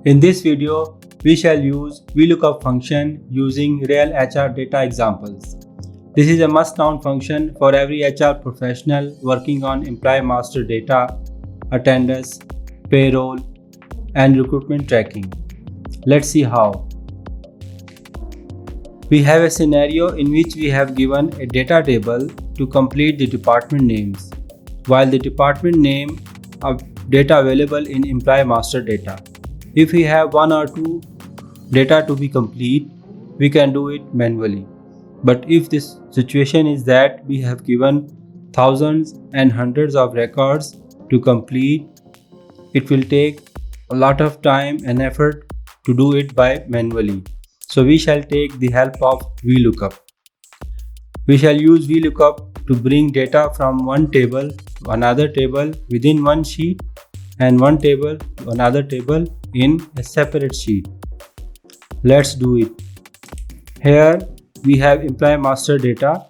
In this video, we shall use VLOOKUP function using real HR data examples. This is a must-known function for every HR professional working on employee master data, attendance, payroll, and recruitment tracking. Let's see how. We have a scenario in which we have given a data table to complete the department names, while the department name of data available in employee master data. If we have one or two data to be complete, we can do it manually. But if this situation is that we have given thousands and hundreds of records to complete, it will take a lot of time and effort to do it by manually. So we shall take the help of VLOOKUP. We shall use VLOOKUP to bring data from one table to another table within one sheet and one table to another table in a separate sheet. Let's do it. Here we have employee master data.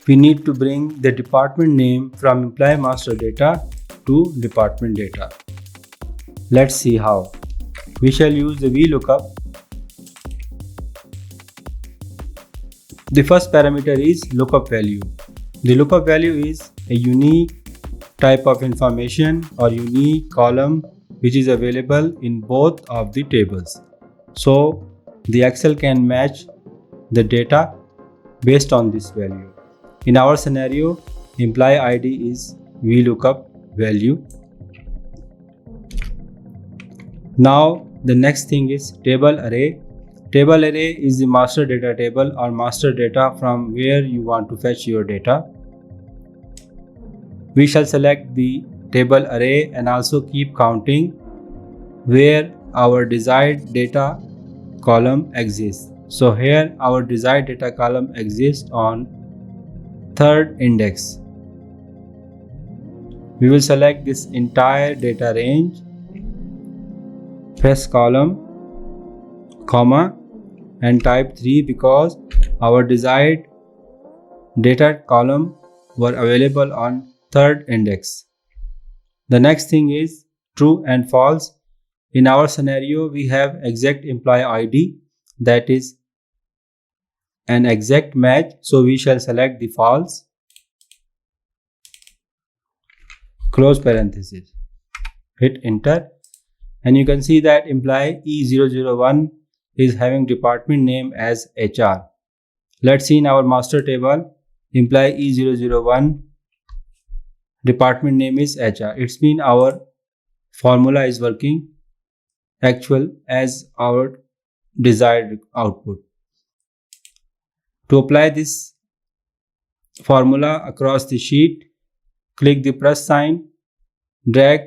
We need to bring the department name from employee master data to department data. Let's see how. We shall use the VLOOKUP. The first parameter is lookup value. The lookup value is a unique type of information or unique column which is available in both of the tables. So the Excel can match the data based on this value. In our scenario, employee ID is VLOOKUP value. Now the next thing is table array. Table array is the master data table or master data from where you want to fetch your data. We shall select the table array and also keep counting where our desired data column exists. So here our desired data column exists on third index. We will select this entire data range, press column, comma, and type 3 because our desired data column were available on third index. The next thing is true and false. In our scenario, we have exact employee ID, that is an exact match, so we shall select the false. Close parenthesis. Hit enter and you can see that employee E001 is having department name as HR. Let's see in our master table, employee E001 department name is HR. It's mean our formula is working actual as our desired output. To apply this formula across the sheet, click the plus sign, drag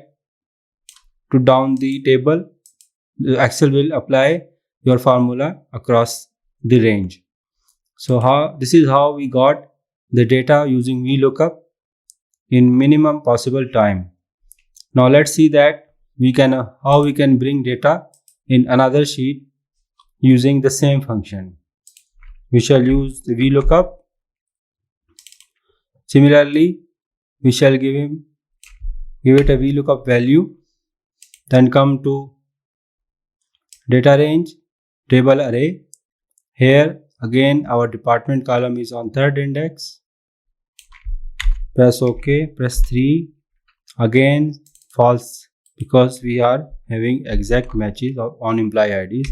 to down the table. The Excel will apply your formula across the range. So this is how we got the data using VLOOKUP in minimum possible time. Now let's see that how we can bring data in another sheet using the same function. We shall use the VLOOKUP. Similarly, we shall give it a VLOOKUP value, then come to data range, table array. Here again our department column is on third index. Press OK, press 3, again false because we are having exact matches on employee IDs.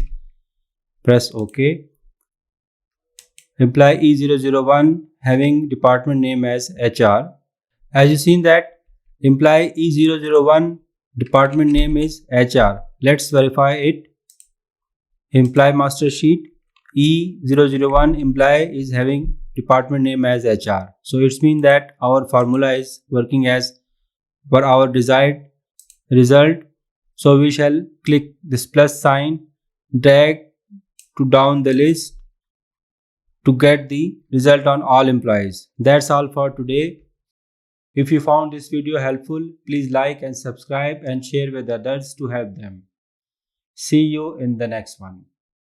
Press OK. Employee E001 having department name as HR. As you seen that employee E001 department name is HR. Let's verify it. Employee master sheet E001 employee is having department name as HR. So it's mean that our formula is working as per our desired result. So we shall click this plus sign, drag to down the list to get the result on all employees. That's all for today. If you found this video helpful, please like and subscribe and share with others to help them. See you in the next one.